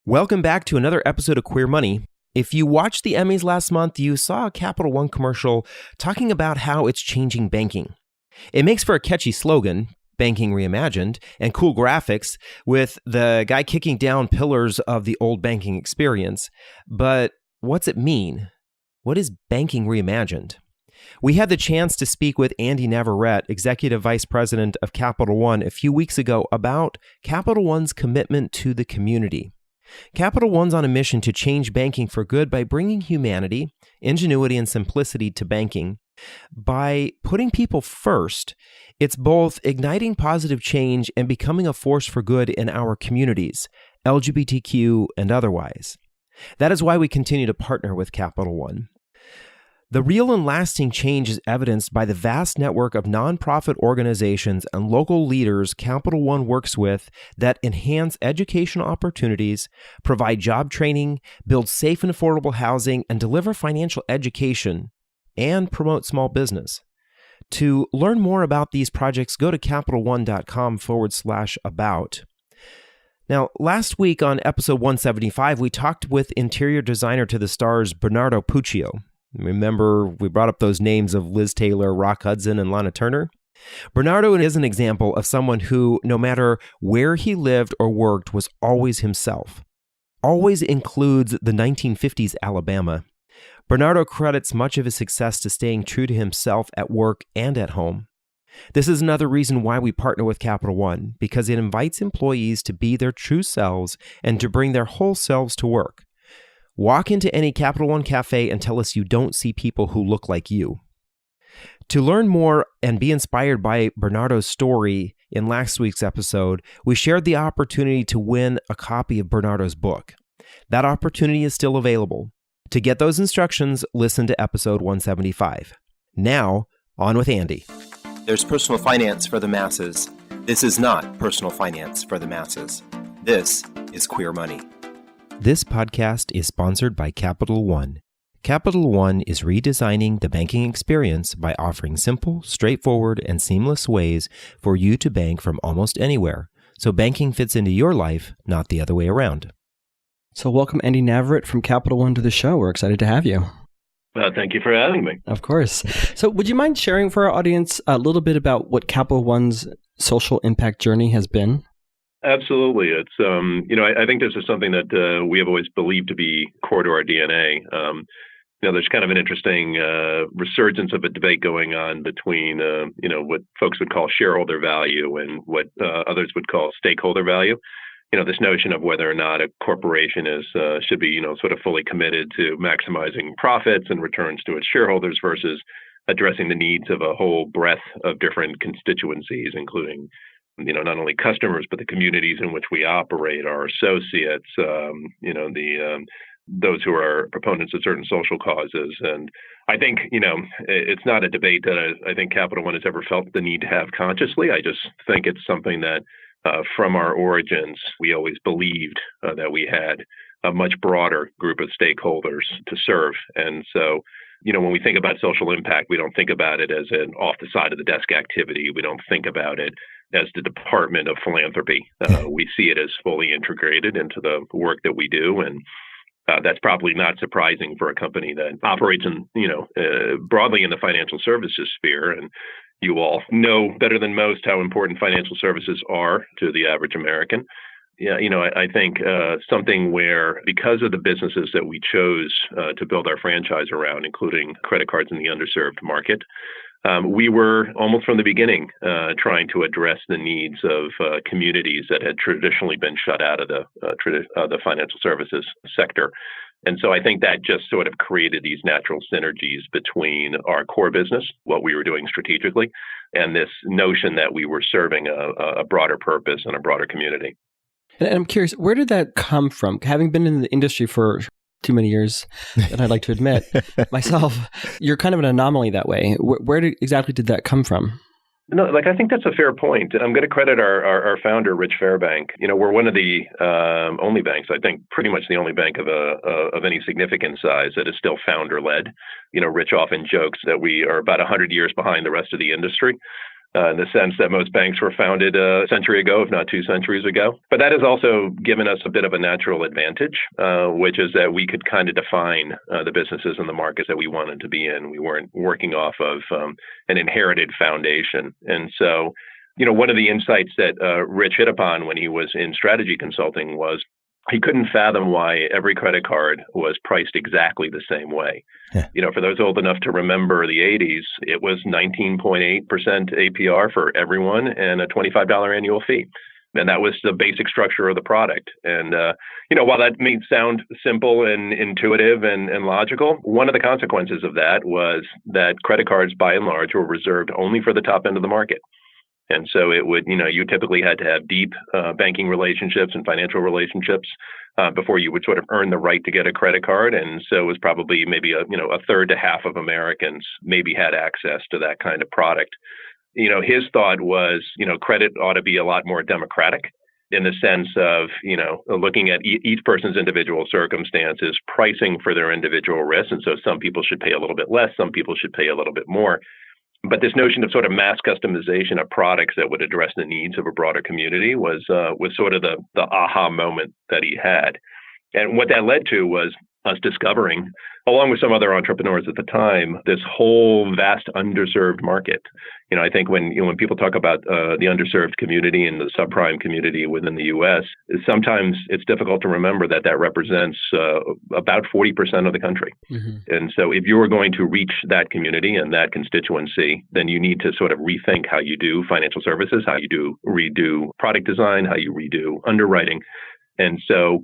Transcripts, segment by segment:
Welcome back to another episode of Queer Money. If you watched the Emmys last month, you saw a Capital One commercial talking about how it's changing banking. It makes for a catchy slogan, Banking Reimagined, and cool graphics with the guy kicking down pillars of the old banking experience. But what's it mean? What is Banking Reimagined? We had the chance to speak with Andy Navarrete, Executive Vice President of Capital One, a few weeks ago about Capital One's commitment to the community. Capital One's on a mission to change banking for good by bringing humanity, ingenuity, and simplicity to banking. By putting people first, it's both igniting positive change and becoming a force for good in our communities, LGBTQ and otherwise. That is why we continue to partner with Capital One. The real and lasting change is evidenced by the vast network of nonprofit organizations and local leaders Capital One works with that enhance educational opportunities, provide job training, build safe and affordable housing, and deliver financial education and promote small business. To learn more about these projects, go to CapitalOne.com/about. Now, last week on episode 175, we talked with interior designer to the stars Bernardo Puccio. Remember, we brought up those names of Liz Taylor, Rock Hudson, and Lana Turner? Bernardo is an example of someone who, no matter where he lived or worked, was always himself. Always includes the 1950s Alabama. Bernardo credits much of his success to staying true to himself at work and at home. This is another reason why we partner with Capital One, because it invites employees to be their true selves and to bring their whole selves to work. Walk into any Capital One cafe and tell us you don't see people who look like you. To learn more and be inspired by Bernardo's story in last week's episode, we shared the opportunity to win a copy of Bernardo's book. That opportunity is still available. To get those instructions, listen to episode 175. Now, on with Andy. There's personal finance for the masses. This is not personal finance for the masses. This is Queer Money. This podcast is sponsored by Capital One. Capital One is redesigning the banking experience by offering simple, straightforward, and seamless ways for you to bank from almost anywhere, so banking fits into your life, not the other way around. So welcome Andy Navarrete from Capital One to the show. We're excited to have you. Thank you for having me. Of course. So would you mind sharing for our audience a little bit about what Capital One's social impact journey has been? Absolutely. It's, I think this is something that we have always believed to be core to our DNA. There's kind of an interesting resurgence of a debate going on between, what folks would call shareholder value and what others would call stakeholder value. This notion of whether or not a corporation should be, sort of fully committed to maximizing profits and returns to its shareholders versus addressing the needs of a whole breadth of different constituencies, including not only customers, but the communities in which we operate, our associates, those who are proponents of certain social causes. And I think, it's not a debate that I think Capital One has ever felt the need to have consciously. I just think it's something that from our origins, we always believed that we had a much broader group of stakeholders to serve. And so, when we think about social impact, we don't think about it as an off the side of the desk activity. We don't think about it as the Department of Philanthropy. We see it as fully integrated into the work that we do. And that's probably not surprising for a company that operates in, broadly in the financial services sphere. And you all know better than most how important financial services are to the average American. Yeah, I think something where, because of the businesses that we chose to build our franchise around, including credit cards in the underserved market, we were almost from the beginning trying to address the needs of communities that had traditionally been shut out of the financial services sector. And so I think that just sort of created these natural synergies between our core business, what we were doing strategically, and this notion that we were serving a broader purpose and a broader community. And I'm curious, where did that come from? Having been in the industry for too many years, and I'd like to admit myself, you're kind of an anomaly that way. Where exactly did that come from? No, I think that's a fair point. I'm going to credit our founder, Rich Fairbank. We're one of the only banks, I think pretty much the only bank of any significant size that is still founder-led. Rich often jokes that we are about 100 years behind the rest of the industry. in the sense that most banks were founded a century ago, if not 2 centuries ago. But that has also given us a bit of a natural advantage, which is that we could kind of define the businesses and the markets that we wanted to be in. We weren't working off of an inherited foundation. And so, one of the insights that Rich hit upon when he was in strategy consulting was he couldn't fathom why every credit card was priced exactly the same way. Yeah. For those old enough to remember the 80s, it was 19.8% APR for everyone and a $25 annual fee. And that was the basic structure of the product. And, while that may sound simple and intuitive and logical, one of the consequences of that was that credit cards, by and large, were reserved only for the top end of the market. And so it would, you typically had to have deep banking relationships and financial relationships before you would sort of earn the right to get a credit card. And so it was probably maybe a third to half of Americans maybe had access to that kind of product. His thought was, credit ought to be a lot more democratic in the sense of, looking at each person's individual circumstances, pricing for their individual risks. And so some people should pay a little bit less, some people should pay a little bit more. But this notion of sort of mass customization of products that would address the needs of a broader community was sort of the aha moment that he had. And what that led to was us discovering, along with some other entrepreneurs at the time, this whole vast underserved market. I think when people talk about the underserved community and the subprime community within the U.S., sometimes it's difficult to remember that represents about 40% of the country. Mm-hmm. And so if you are going to reach that community and that constituency, then you need to sort of rethink how you do financial services, how you redo product design, how you redo underwriting. And so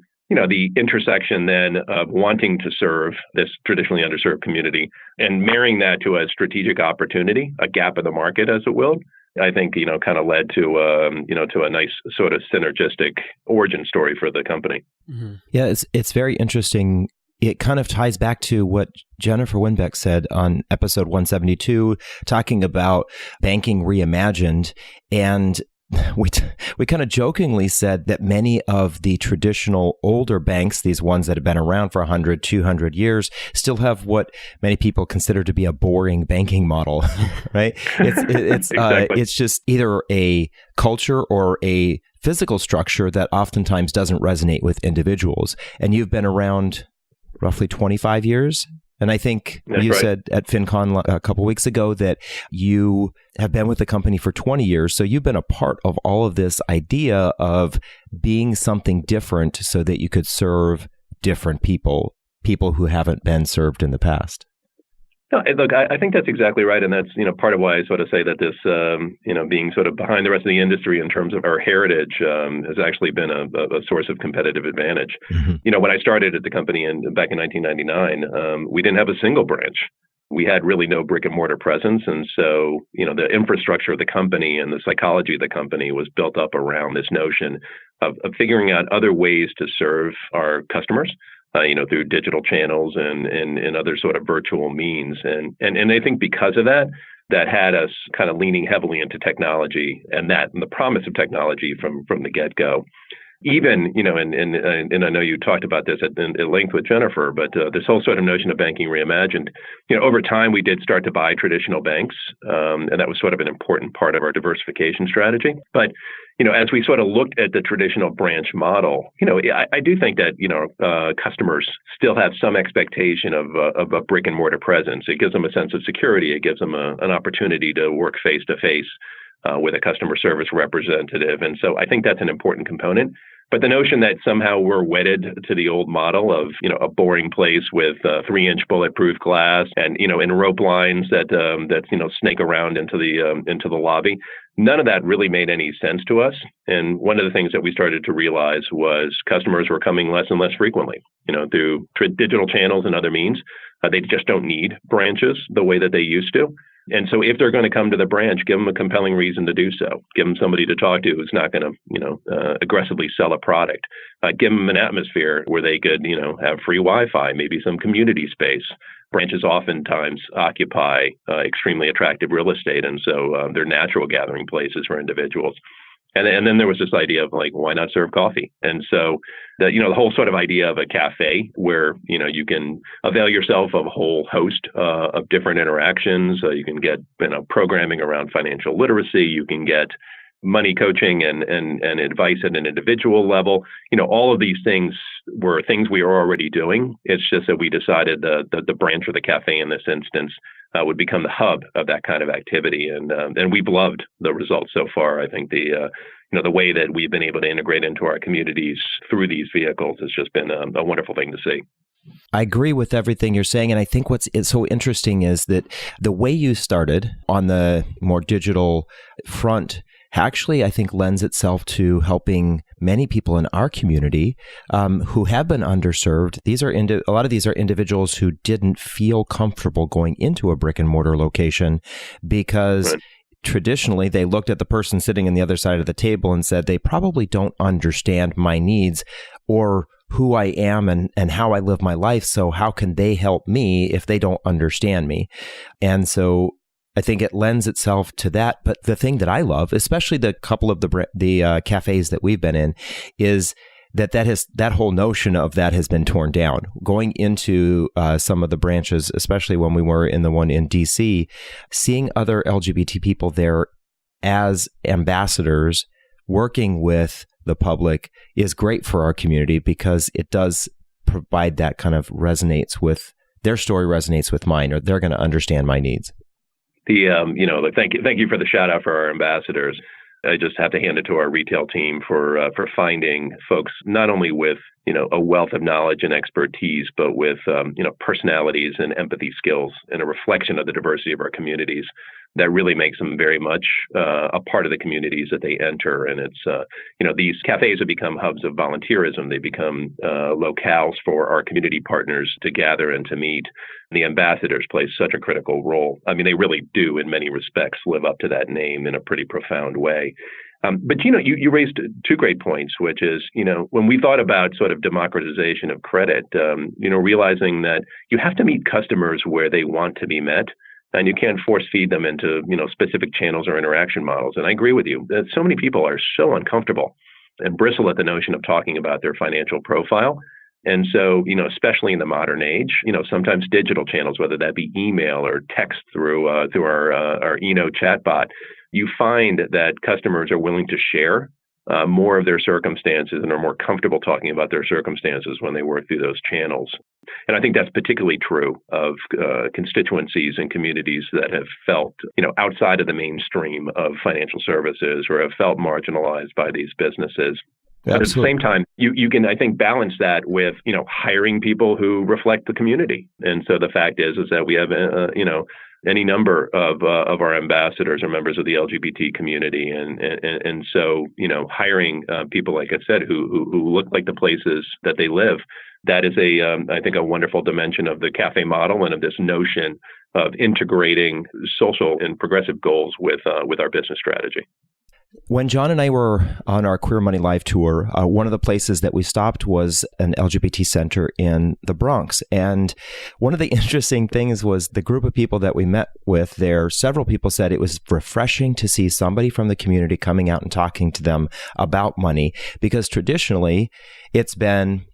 the intersection then of wanting to serve this traditionally underserved community and marrying that to a strategic opportunity, a gap in the market, as it will, I think, kind of led to a nice sort of synergistic origin story for the company. Mm-hmm. Yeah, it's very interesting. It kind of ties back to what Jennifer Winbeck said on episode 172, talking about banking reimagined. And we kind of jokingly said that many of the traditional older banks, these ones that have been around for 100, 200 years, still have what many people consider to be a boring banking model, right? Exactly. It's just either a culture or a physical structure that oftentimes doesn't resonate with individuals. And you've been around roughly 25 years. And I think That's you right. said at FinCon a couple of weeks ago that you have been with the company for 20 years. So you've been a part of all of this idea of being something different so that you could serve different people who haven't been served in the past. No, look, I think that's exactly right. And that's, part of why I sort of say that this, being sort of behind the rest of the industry in terms of our heritage has actually been a source of competitive advantage. Mm-hmm. When I started at the company back in 1999, we didn't have a single branch. We had really no brick and mortar presence. And so, the infrastructure of the company and the psychology of the company was built up around this notion of figuring out other ways to serve our customers. Through digital channels and other sort of virtual means. And I think because of that had us kind of leaning heavily into technology and the promise of technology from the get-go. Even, and I know you talked about this at length with Jennifer, but this whole sort of notion of banking reimagined, over time we did start to buy traditional banks, and that was sort of an important part of our diversification strategy. But as we sort of looked at the traditional branch model, I do think that, customers still have some expectation of a brick and mortar presence. It gives them a sense of security. It gives them an opportunity to work face to face with a customer service representative. And so I think that's an important component. But the notion that somehow we're wedded to the old model of, a boring place with 3-inch bulletproof glass and, in rope lines that snake around into the lobby, none of that really made any sense to us. And one of the things that we started to realize was customers were coming less and less frequently, through digital channels and other means. They just don't need branches the way that they used to. And so if they're going to come to the branch, give them a compelling reason to do so. Give them somebody to talk to who's not going to, aggressively sell a product. Give them an atmosphere where they could, have free Wi-Fi, maybe some community space. Branches oftentimes occupy extremely attractive real estate, and so they're natural gathering places for individuals. And then there was this idea of like, why not serve coffee? And so the whole sort of idea of a cafe where, you can avail yourself of a whole host of different interactions. You can get, programming around financial literacy. You can get money coaching and advice at an individual level. All of these things were things we were already doing. It's just that we decided the branch or the cafe in this instance would become the hub of that kind of activity. And we've loved the results so far. I think the way that we've been able to integrate into our communities through these vehicles has just been a wonderful thing to see. I agree with everything you're saying. And I think what's so interesting is that the way you started on the more digital front actually, I think, lends itself to helping many people in our community who have been underserved. A lot of these are individuals who didn't feel comfortable going into a brick and mortar location because traditionally they looked at the person sitting on the other side of the table and said, they probably don't understand my needs or who I am and how I live my life. So how can they help me if they don't understand me? And so I think it lends itself to that. But the thing that I love, especially the couple of the cafes that we've been in, is that whole notion of that has been torn down. Going into some of the branches, especially when we were in the one in DC, seeing other LGBT people there as ambassadors working with the public is great for our community because it does provide that kind of their story resonates with mine, or they're going to understand my needs. Thank you for the shout out for our ambassadors. I just have to hand it to our retail team for finding folks not only with a wealth of knowledge and expertise, but with personalities and empathy skills and a reflection of the diversity of our communities that really makes them very much a part of the communities that they enter. And it's these cafes have become hubs of volunteerism. They become locales for our community partners to gather and to meet. The ambassadors play such a critical role. I mean, they really do, in many respects, live up to that name in a pretty profound way. But you raised two great points, which is, when we thought about sort of democratization of credit, realizing that you have to meet customers where they want to be met, and you can't force feed them into, specific channels or interaction models. And I agree with you that so many people are so uncomfortable and bristle at the notion of talking about their financial profile. And so, especially in the modern age, sometimes digital channels, whether that be email or text through our chatbot, you find that customers are willing to share more of their circumstances and are more comfortable talking about their circumstances when they work through those channels. And I think that's particularly true of constituencies and communities that have felt, outside of the mainstream of financial services or have felt marginalized by these businesses. But at the same time, you can, I think, balance that with, hiring people who reflect the community. And so the fact is that we have, any number of our ambassadors are members of the LGBT community. And so, hiring people, like I said, who look like the places that they live, that is I think, a wonderful dimension of the cafe model and of this notion of integrating social and progressive goals with our business strategy. When John and I were on our Queer Moneylife tour, one of the places that we stopped was an LGBT center in the Bronx. And one of the interesting things was the group of people that we met with there, several people said it was refreshing to see somebody from the community coming out and talking to them about money, because traditionally it's been,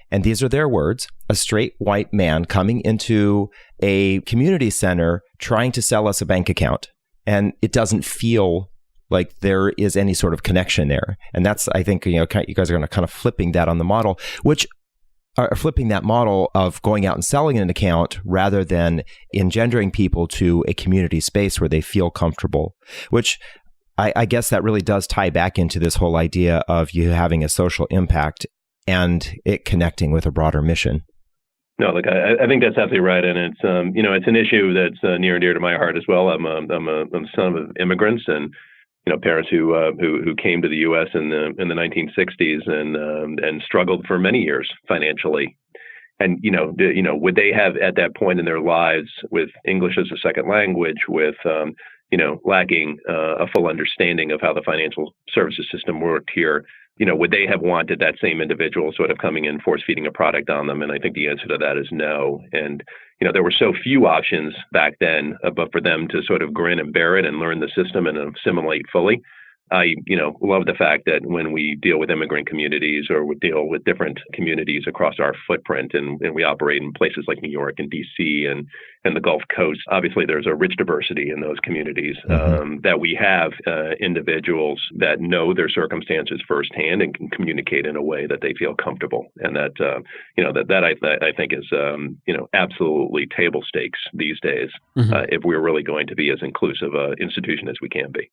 and these are their words, a straight white man coming into a community center trying to sell us a bank account. And it doesn't feel like there is any sort of connection there. And that's, I think, you guys are going to kind of flipping that on the model, which are flipping that model of going out and selling an account rather than engendering people to a community space where they feel comfortable, which I guess that really does tie back into this whole idea of you having a social impact and it connecting with a broader mission. No, look, I think that's absolutely right, and it's it's an issue that's near and dear to my heart as well. I'm a son of immigrants, and parents who came to the U.S. in the 1960s and struggled for many years financially, and would they have at that point in their lives, with English as a second language, with lacking a full understanding of how the financial services system worked here, would they have wanted that same individual sort of coming in, force feeding a product on them? And I think the answer to that is no. And, there were so few options back then, but for them to sort of grin and bear it and learn the system and assimilate fully, I, love the fact that when we deal with immigrant communities or we deal with different communities across our footprint, and we operate in places like New York and DC and the Gulf Coast, obviously there's a rich diversity in those communities, that we have individuals that know their circumstances firsthand and can communicate in a way that they feel comfortable. And that, I think is, absolutely table stakes these days, if we're really going to be as inclusive an institution as we can be.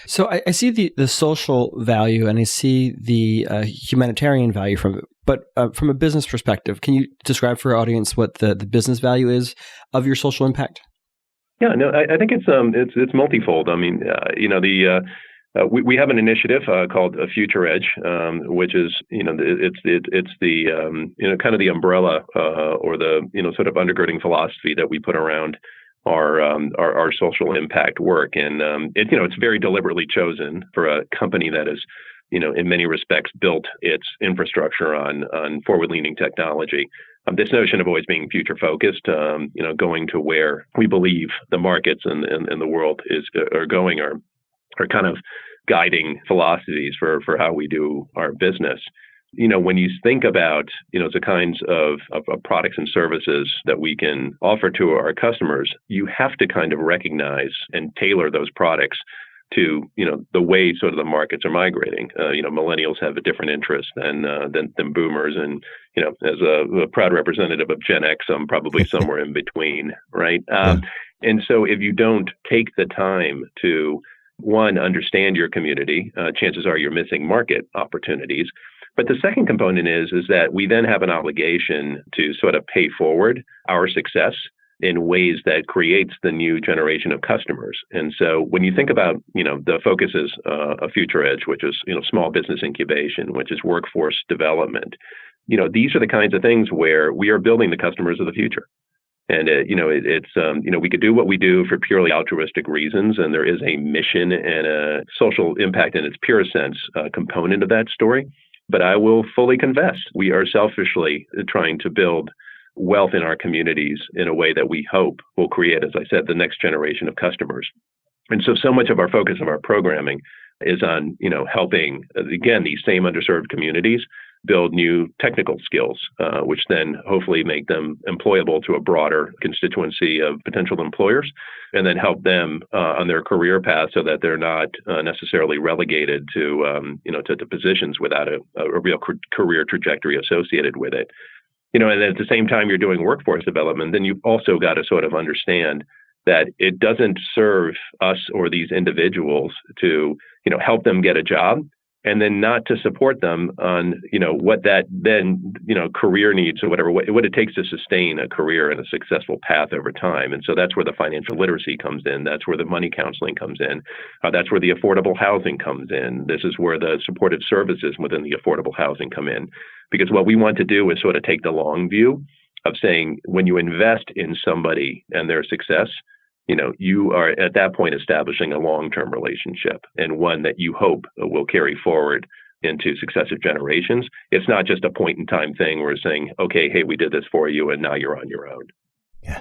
So I see the social value and I see the humanitarian value from it. But from a business perspective, can you describe for our audience what the business value is of your social impact? Yeah, no, I think it's multifold. I mean, we have an initiative called Future Edge, which is, it's the kind of the umbrella or the sort of undergirding philosophy that we put around our social impact work, and it's very deliberately chosen for a company that is, in many respects built its infrastructure on forward-leaning technology. This notion of always being future-focused, going to where we believe the markets and the world are going, are kind of guiding philosophies for how we do our business. When you think about, the kinds of products and services that we can offer to our customers, you have to kind of recognize and tailor those products to, the way sort of the markets are migrating. Millennials have a different interest than boomers. And, as a proud representative of Gen X, I'm probably somewhere in between, right? And so if you don't take the time to, one, understand your community, chances are you're missing market opportunities. But the second component is that we then have an obligation to sort of pay forward our success in ways that creates the new generation of customers. And so when you think about, the focuses of Future Edge, which is, small business incubation, which is workforce development, these are the kinds of things where we are building the customers of the future. And, we could do what we do for purely altruistic reasons. And there is a mission and a social impact in its pure sense component of that story. But I will fully confess, we are selfishly trying to build wealth in our communities in a way that we hope will create, as I said, the next generation of customers. And so much of our focus of our programming is on, helping, again, these same underserved communities build new technical skills, which then hopefully make them employable to a broader constituency of potential employers, and then help them on their career path so that they're not necessarily relegated to, to positions without a real career trajectory associated with it. And at the same time you're doing workforce development, then you've also got to sort of understand that it doesn't serve us or these individuals to, help them get a job and then not to support them on, what that then, career needs or whatever, what it takes to sustain a career and a successful path over time. And so that's where the financial literacy comes in. That's where the money counseling comes in. That's where the affordable housing comes in. This is where the supportive services within the affordable housing come in. Because what we want to do is sort of take the long view of saying, when you invest in somebody and their success, you are at that point establishing a long-term relationship, and one that you hope will carry forward into successive generations. It's not just a point in time thing where it's saying, okay, hey, we did this for you and now you're on your own. Yeah.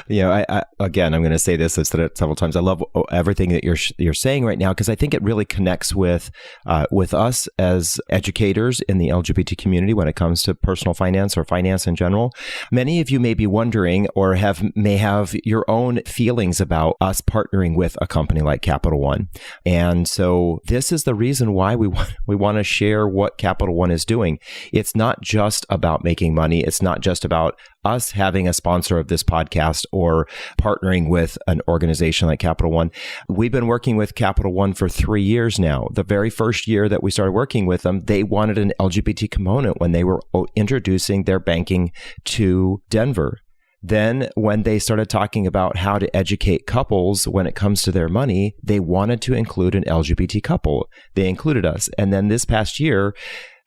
I'm going to say this. I've said it several times. I love everything that you're saying right now, because I think it really connects with us as educators in the LGBT community when it comes to personal finance or finance in general. Many of you may be wondering or may have your own feelings about us partnering with a company like Capital One. And so this is the reason why we want to share what Capital One is doing. It's not just about making money. It's not just about us having a sponsor of this podcast or partnering with an organization like Capital One. We've been working with Capital One for 3 years now. The very first year that we started working with them, they wanted an LGBT component when they were introducing their banking to Denver. Then when they started talking about how to educate couples when it comes to their money, they wanted to include an LGBT couple. They included us. And then this past year,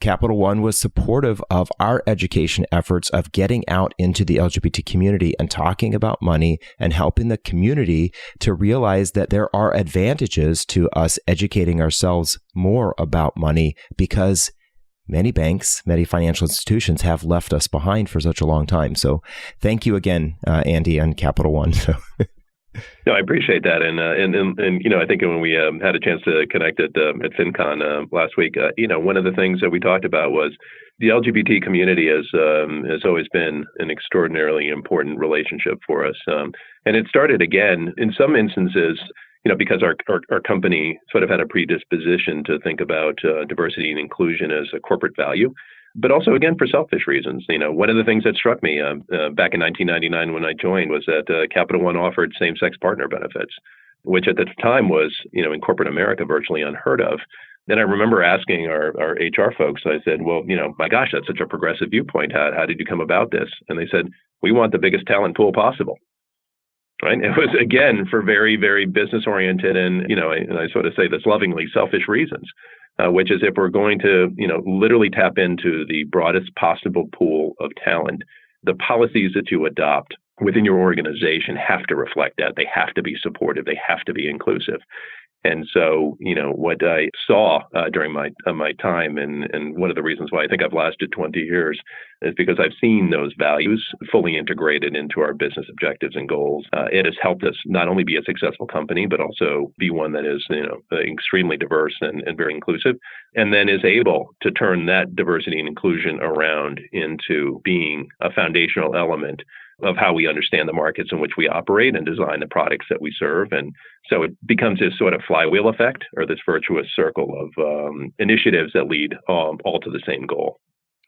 Capital One was supportive of our education efforts of getting out into the LGBT community and talking about money and helping the community to realize that there are advantages to us educating ourselves more about money, because many banks, many financial institutions have left us behind for such a long time. So thank you again, Andy, and Capital One. No, I appreciate that, and I think when we had a chance to connect at FinCon last week, one of the things that we talked about was the LGBT community has always been an extraordinarily important relationship for us, and it started again in some instances. Because our company sort of had a predisposition to think about diversity and inclusion as a corporate value, but also, again, for selfish reasons. One of the things that struck me back in 1999 when I joined was that Capital One offered same-sex partner benefits, which at the time was, in corporate America, virtually unheard of. Then I remember asking our HR folks, I said, well, my gosh, that's such a progressive viewpoint. How did you come about this? And they said, we want the biggest talent pool possible. Right. It was, again, for very, very business oriented and I sort of say this lovingly, selfish reasons, which is if we're going to, literally tap into the broadest possible pool of talent, the policies that you adopt within your organization have to reflect that. They have to be supportive. They have to be inclusive. And so, what I saw during my time, and one of the reasons why I think I've lasted 20 years, is because I've seen those values fully integrated into our business objectives and goals. It has helped us not only be a successful company, but also be one that is, extremely diverse and very inclusive, and then is able to turn that diversity and inclusion around into being a foundational element of how we understand the markets in which we operate and design the products that we serve. And so it becomes this sort of flywheel effect or this virtuous circle of initiatives that lead all to the same goal.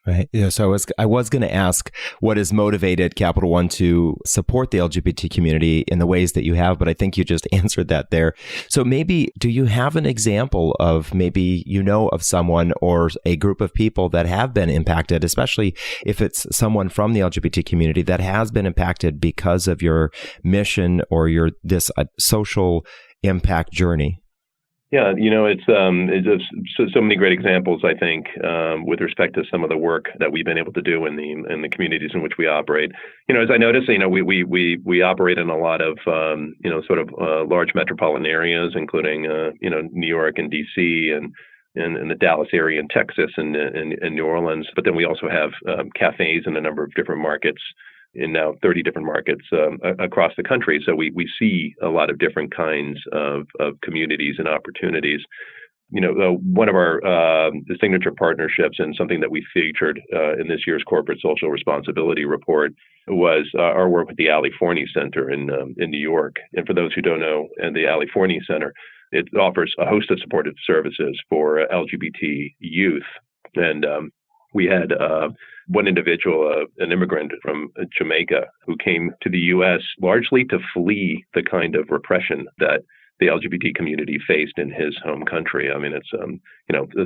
Right. Yeah. So I was going to ask what has motivated Capital One to support the LGBT community in the ways that you have, but I think you just answered that there. So maybe, do you have an example of maybe of someone or a group of people that have been impacted, especially if it's someone from the LGBT community that has been impacted because of your mission or this social impact journey? Yeah, it's just so many great examples, I think, with respect to some of the work that we've been able to do in the communities in which we operate. As I noticed, we operate in a lot of, large metropolitan areas, including, New York and DC and the Dallas area in Texas and New Orleans. But then we also have cafes in a number of different markets, in now 30 different markets across the country. So we see a lot of different kinds of communities and opportunities. One of our signature partnerships and something that we featured in this year's Corporate Social Responsibility Report was our work with the Ali Forney Center in New York. And for those who don't know, the Ali Forney Center, it offers a host of supportive services for LGBT youth. And we had one individual, an immigrant from Jamaica, who came to the U.S. largely to flee the kind of repression that the LGBT community faced in his home country. I mean, it's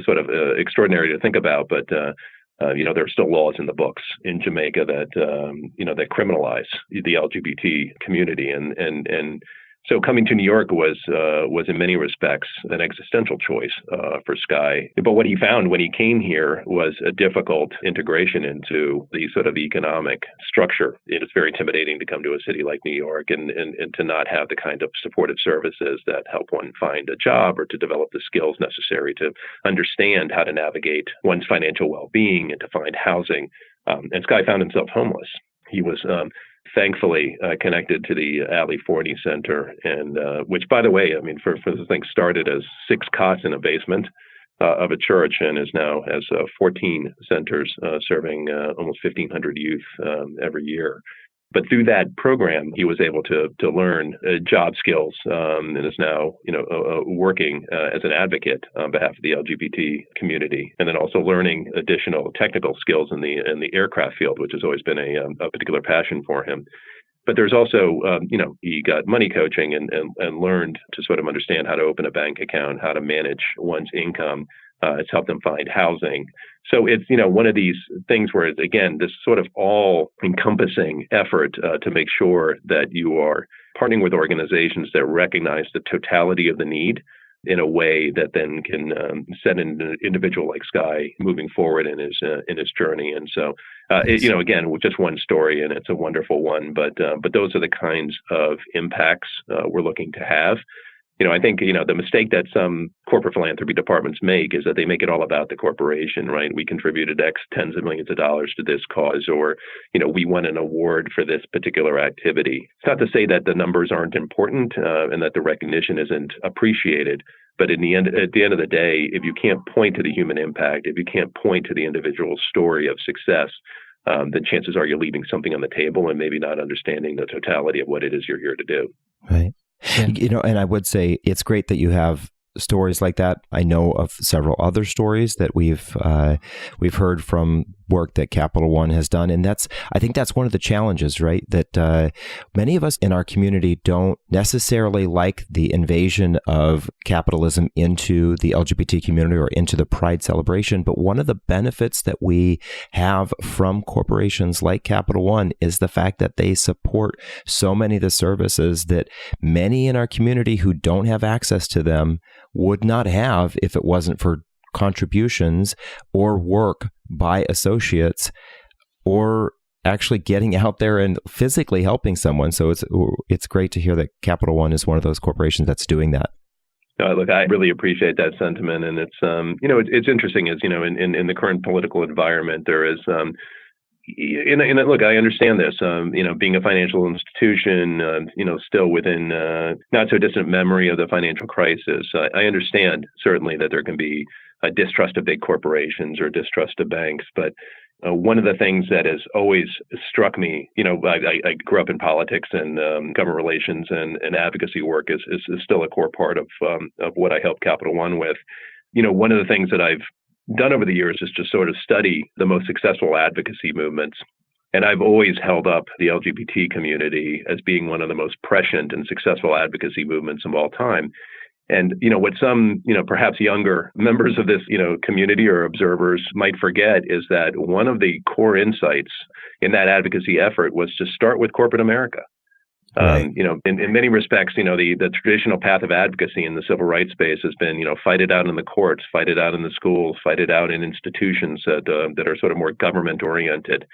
sort of extraordinary to think about, but there are still laws in the books in Jamaica that that criminalize the LGBT community, and so coming to New York was in many respects an existential choice for Sky. But what he found when he came here was a difficult integration into the sort of economic structure. It is very intimidating to come to a city like New York and to not have the kind of supportive services that help one find a job or to develop the skills necessary to understand how to navigate one's financial well-being and to find housing. And Sky found himself homeless. He was thankfully connected to the Ali Forney Center, and which, by the way, I mean, for the thing started as 6 cots in a basement of a church and is now has 14 centers serving almost 1,500 youth every year. But through that program, he was able to learn job skills and is now, working as an advocate on behalf of the LGBT community, and then also learning additional technical skills in the aircraft field, which has always been a particular passion for him. But there's also, he got money coaching and learned to sort of understand how to open a bank account, how to manage one's income. It's helped them find housing. So it's, one of these things where, again, this sort of all-encompassing effort to make sure that you are partnering with organizations that recognize the totality of the need in a way that then can set an individual like Sky moving forward in his journey. And so, again, with just one story, and it's a wonderful one, but those are the kinds of impacts we're looking to have. I think, the mistake that some corporate philanthropy departments make is that they make it all about the corporation, right? We contributed X tens of millions of dollars to this cause, or, we won an award for this particular activity. It's not to say that the numbers aren't important and that the recognition isn't appreciated. But at the end of the day, if you can't point to the human impact, if you can't point to the individual story of success, then chances are you're leaving something on the table and maybe not understanding the totality of what it is you're here to do. Right. Yeah. And I would say it's great that you have stories like that. I know of several other stories that we've heard from work that Capital One has done, and I think that's one of the challenges, right? That many of us in our community don't necessarily like the invasion of capitalism into the LGBT community or into the Pride celebration. But one of the benefits that we have from corporations like Capital One is the fact that they support so many of the services that many in our community who don't have access to them would not have if it wasn't for contributions or work by associates or actually getting out there and physically helping someone. So it's great to hear that Capital One is one of those corporations that's doing that. Look, I really appreciate that sentiment, and it's it's interesting as in the current political environment there is. Look, I understand this. Being a financial institution, still within not so distant memory of the financial crisis, I understand certainly that there can be a distrust of big corporations or distrust of banks. But one of the things that has always struck me, I grew up in politics and government relations and advocacy work is still a core part of what I help Capital One with. One of the things that I've done over the years is to sort of study the most successful advocacy movements. And I've always held up the LGBT community as being one of the most prescient and successful advocacy movements of all time. And, what some, perhaps younger members of this, community or observers might forget is that one of the core insights in that advocacy effort was to start with corporate America. Right. In many respects, the traditional path of advocacy in the civil rights space has been, fight it out in the courts, fight it out in the schools, fight it out in institutions that are sort of more government oriented.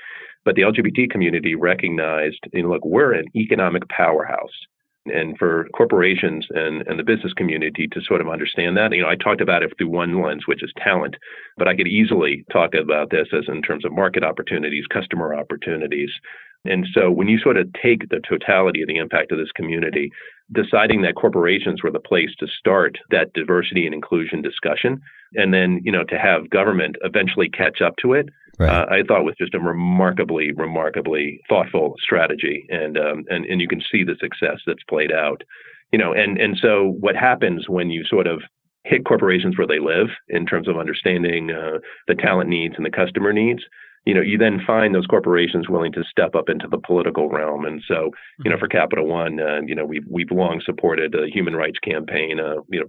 But the LGBT community recognized, look, we're an economic powerhouse. And for corporations and the business community to sort of understand that, I talked about it through one lens, which is talent, but I could easily talk about this as in terms of market opportunities, customer opportunities. And so when you sort of take the totality of the impact of this community, deciding that corporations were the place to start that diversity and inclusion discussion, and then, to have government eventually catch up to it, right. I thought was just a remarkably thoughtful strategy. And you can see the success that's played out, and so what happens when you sort of hit corporations where they live in terms of understanding the talent needs and the customer needs, you then find those corporations willing to step up into the political realm. And so, for Capital One, we've long supported a human rights campaign,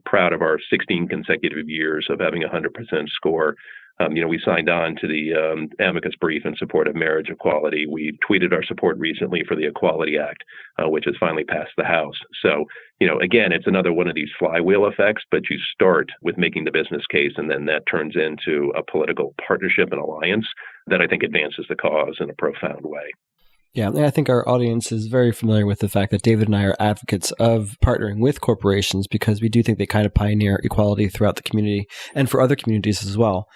proud of our 16 consecutive years of having 100% score. We signed on to the amicus brief in support of marriage equality. We tweeted our support recently for the Equality Act, which has finally passed the House. So, again, it's another one of these flywheel effects, but you start with making the business case, and then that turns into a political partnership and alliance that I think advances the cause in a profound way. Yeah, and I think our audience is very familiar with the fact that David and I are advocates of partnering with corporations because we do think they kind of pioneer equality throughout the community and for other communities as well.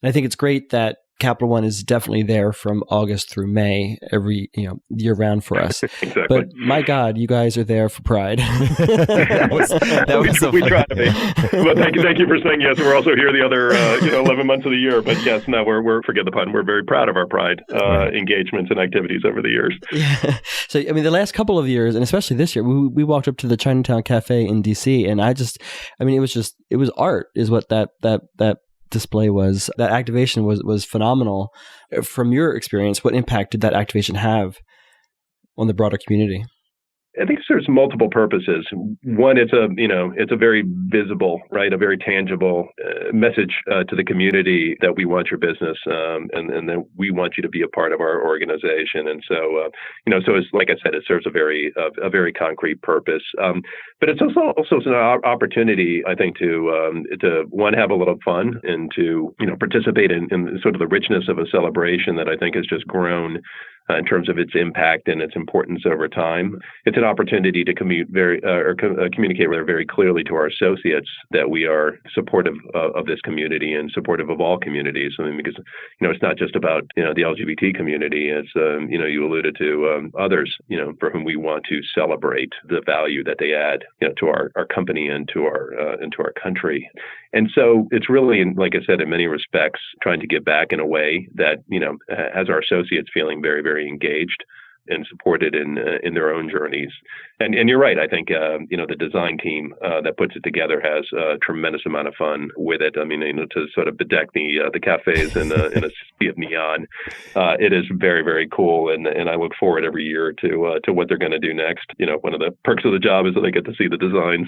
And I think it's great that Capital One is definitely there from August through May every year round for us. Exactly. But my God, you guys are there for Pride. We try to be. Well, thank you for saying yes. We're also here the other 11 months of the year. But yes, no, we're forget the pun. We're very proud of our Pride engagements and activities over the years. Yeah. So the last couple of years, and especially this year, we walked up to the Chinatown Cafe in DC, and it was art, is what that display was. That activation was phenomenal. From your experience, what impact did that activation have on the broader community? I think it serves multiple purposes. One, it's a very visible, right, a very tangible message to the community that we want your business, and that we want you to be a part of our organization. And so, so it's like I said, it serves a very concrete purpose. But it's also an opportunity, I think, to one, have a little fun and to participate in sort of the richness of a celebration that I think has just grown in terms of its impact and its importance over time. It's an opportunity to communicate very clearly to our associates that we are supportive of this community and supportive of all communities. I mean, because it's not just about the LGBT community. It's you alluded to others for whom we want to celebrate the value that they add to our company and to our country. And so it's really, like I said, in many respects, trying to give back in a way that has our associates feeling very, very engaged and supported in their own journeys. And you're right. I think the design team that puts it together has a tremendous amount of fun with it. I mean, to sort of bedeck the cafes in a sea of neon, it is very, very cool. And I look forward every year to what they're going to do next. One of the perks of the job is that I get to see the designs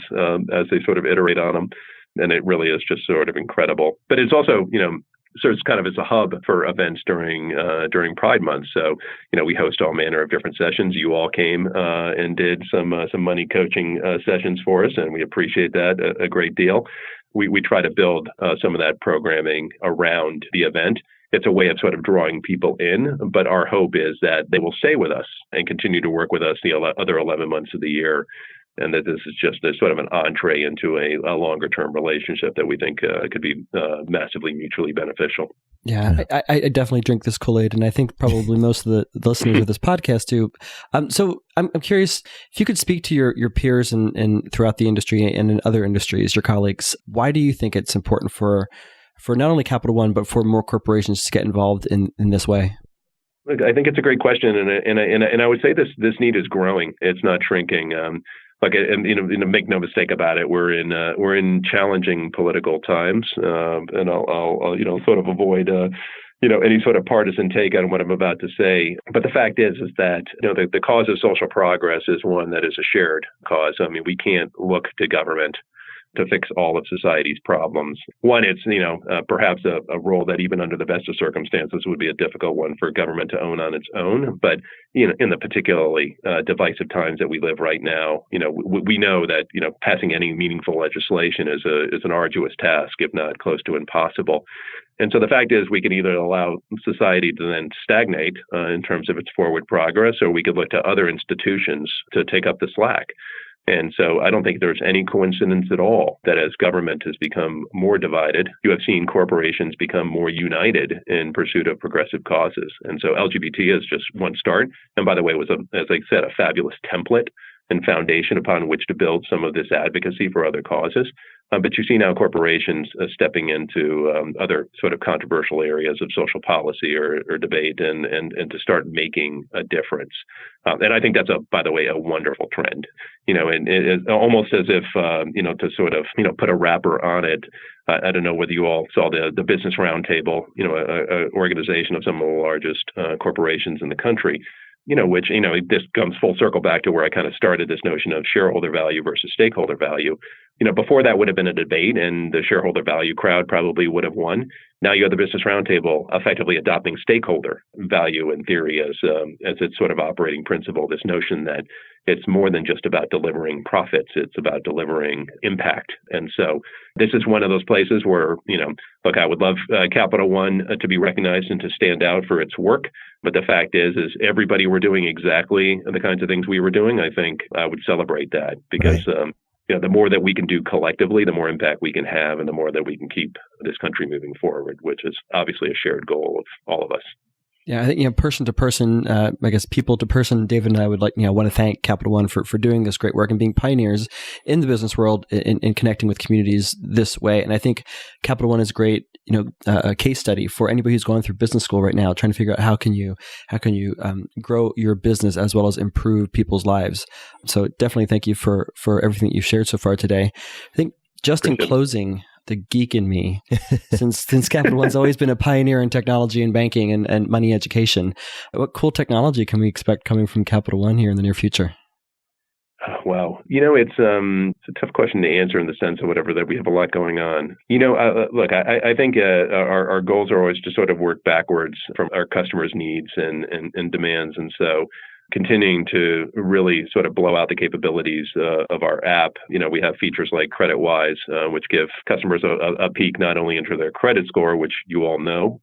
as they sort of iterate on them, and it really is just sort of incredible. But it's also serves kind of as a hub for events during Pride Month. So, we host all manner of different sessions. You all came and did some money coaching sessions for us, and we appreciate that a great deal. We try to build some of that programming around the event. It's a way of sort of drawing people in, but our hope is that they will stay with us and continue to work with us the other 11 months of the year. And that this is just a sort of an entree into a longer-term relationship that we think could be massively mutually beneficial. Yeah, I definitely drink this Kool-Aid, and I think probably most of the listeners of this podcast do. So I'm curious if you could speak to your peers and throughout the industry and in other industries, your colleagues. Why do you think it's important for not only Capital One but for more corporations to get involved in this way? Look, I think it's a great question, and I would say this need is growing. It's not shrinking. Make no mistake about it. We're in challenging political times, and I'll sort of avoid any sort of partisan take on what I'm about to say. But the fact is that the cause of social progress is one that is a shared cause. I mean, we can't look to government to fix all of society's problems. One, it's perhaps a role that even under the best of circumstances would be a difficult one for government to own on its own. But in the particularly divisive times that we live right now, we know that passing any meaningful legislation is an arduous task, if not close to impossible. And so the fact is, we can either allow society to then stagnate in terms of its forward progress, or we could look to other institutions to take up the slack. And so I don't think there's any coincidence at all that as government has become more divided, you have seen corporations become more united in pursuit of progressive causes. And so LGBT is just one start. And by the way, was, as I said, a fabulous template and foundation upon which to build some of this advocacy for other causes. But you see now corporations stepping into other sort of controversial areas of social policy or debate and to start making a difference. And I think that's, by the way, a wonderful trend. And it's almost as if, to sort of, put a wrapper on it. I don't know whether you all saw the Business Roundtable, an organization of some of the largest corporations in the country. Which this comes full circle back to where I kind of started this notion of shareholder value versus stakeholder value. Before that would have been a debate and the shareholder value crowd probably would have won. Now you have the Business Roundtable effectively adopting stakeholder value in theory as its sort of operating principle, this notion that it's more than just about delivering profits. It's about delivering impact. And so this is one of those places where, look, I would love Capital One to be recognized and to stand out for its work. But the fact is everybody were doing exactly the kinds of things we were doing. I think I would celebrate that because, right. The more that we can do collectively, the more impact we can have and the more that we can keep this country moving forward, which is obviously a shared goal of all of us. Yeah, I think, person to person, I guess people to person, David and I would want to thank Capital One for doing this great work and being pioneers in the business world in connecting with communities this way. And I think Capital One is a great, a case study for anybody who's going through business school right now, trying to figure out how can you grow your business as well as improve people's lives. So definitely thank you for everything that you've shared so far today. I think just in closing, the geek in me, since Capital One's always been a pioneer in technology and banking and money education, what cool technology can we expect coming from Capital One here in the near future? Wow. It's a tough question to answer in the sense of whatever that we have a lot going on. Look, I think our goals are always to sort of work backwards from our customers' needs and demands. And so continuing to really sort of blow out the capabilities of our app. We have features like CreditWise, which give customers a peek not only into their credit score, which you all know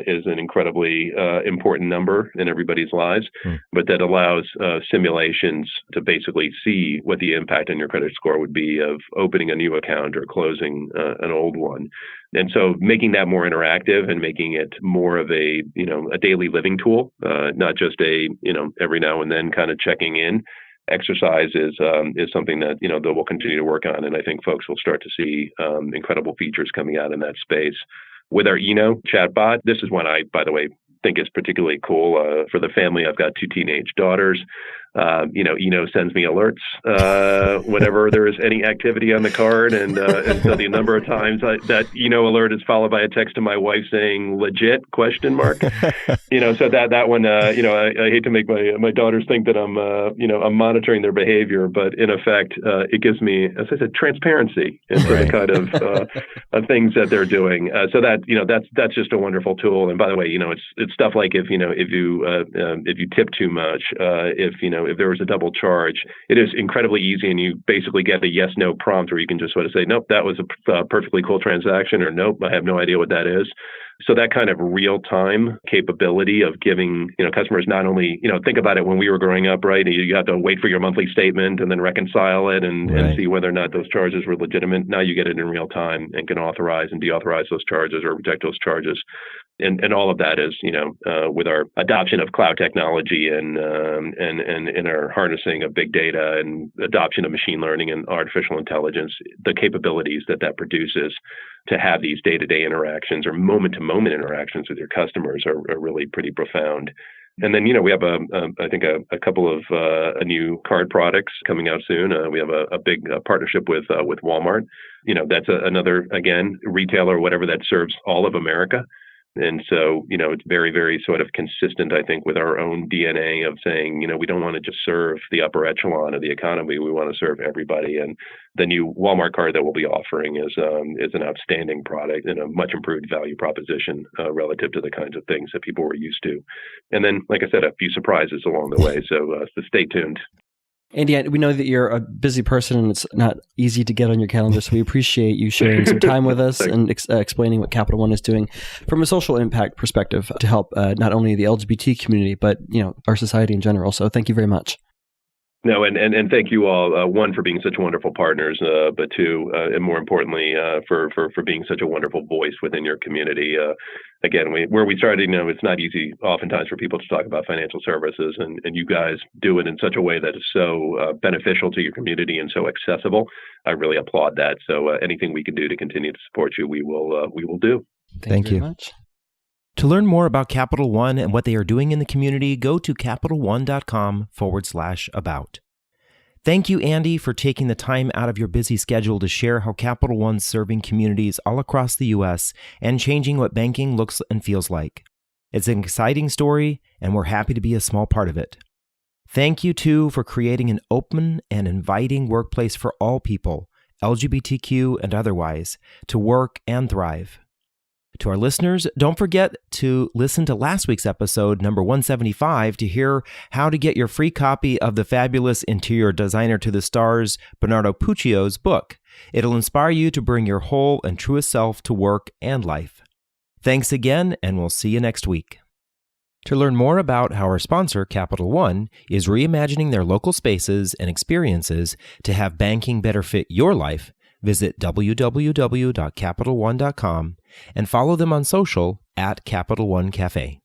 is an incredibly important number in everybody's lives, but that allows simulations to basically see what the impact on your credit score would be of opening a new account or closing an old one. And so making that more interactive and making it more of a daily living tool, not just a, every now and then kind of checking in exercise is something that, that we'll continue to work on. And I think folks will start to see incredible features coming out in that space. With our chatbot, this is one I, by the way, think is particularly cool for the family. I've got 2 teenage daughters. Sends me alerts whenever there is any activity on the card, and so the number of times that alert is followed by a text to my wife saying "legit?" So that one, I hate to make my daughters think that I'm monitoring their behavior, but in effect, it gives me, as I said, transparency into the kind of things that they're doing. So that that's just a wonderful tool. And by the way, it's stuff like if you tip too much, if there was a double charge, it is incredibly easy, and you basically get a yes/no prompt where you can just sort of say, nope, that was a perfectly cool transaction, or nope, I have no idea what that is. So that kind of real-time capability of giving, customers not only, think about it when we were growing up, right? You have to wait for your monthly statement and then reconcile it and see whether or not those charges were legitimate. Now you get it in real time and can authorize and deauthorize those charges or reject those charges. And all of that is, with our adoption of cloud technology and our harnessing of big data and adoption of machine learning and artificial intelligence, the capabilities that produces to have these day-to-day interactions or moment-to-moment interactions with your customers are really pretty profound. And then, we have I think a couple of new card products coming out soon. We have a big partnership with Walmart. That's another, again, retailer or whatever that serves all of America. And so, it's very, very sort of consistent, I think, with our own DNA of saying, we don't want to just serve the upper echelon of the economy. We want to serve everybody. And the new Walmart card that we'll be offering is an outstanding product and a much improved value proposition relative to the kinds of things that people were used to. And then, like I said, a few surprises along the way. So stay tuned. Andy, we know that you're a busy person and it's not easy to get on your calendar, so we appreciate you sharing some time with us and explaining what Capital One is doing from a social impact perspective to help not only the LGBT community, but our society in general. So thank you very much. No, and thank you all, one, for being such wonderful partners, but two, and more importantly, for being such a wonderful voice within your community. Again, where we started, it's not easy oftentimes for people to talk about financial services, and you guys do it in such a way that is so beneficial to your community and so accessible. I really applaud that. So anything we can do to continue to support you, we will do. Thank you very much. To learn more about Capital One and what they are doing in the community, go to CapitalOne.com/about. Thank you, Andy, for taking the time out of your busy schedule to share how Capital One's serving communities all across the U.S. and changing what banking looks and feels like. It's an exciting story, and we're happy to be a small part of it. Thank you, too, for creating an open and inviting workplace for all people, LGBTQ and otherwise, to work and thrive. To our listeners, don't forget to listen to last week's episode, number 175, to hear how to get your free copy of the fabulous interior designer to the stars, Bernardo Puccio's book. It'll inspire you to bring your whole and truest self to work and life. Thanks again, and we'll see you next week. To learn more about how our sponsor, Capital One, is reimagining their local spaces and experiences to have banking better fit your life, visit www.capitalone.com and follow them on social @Capital One Cafe.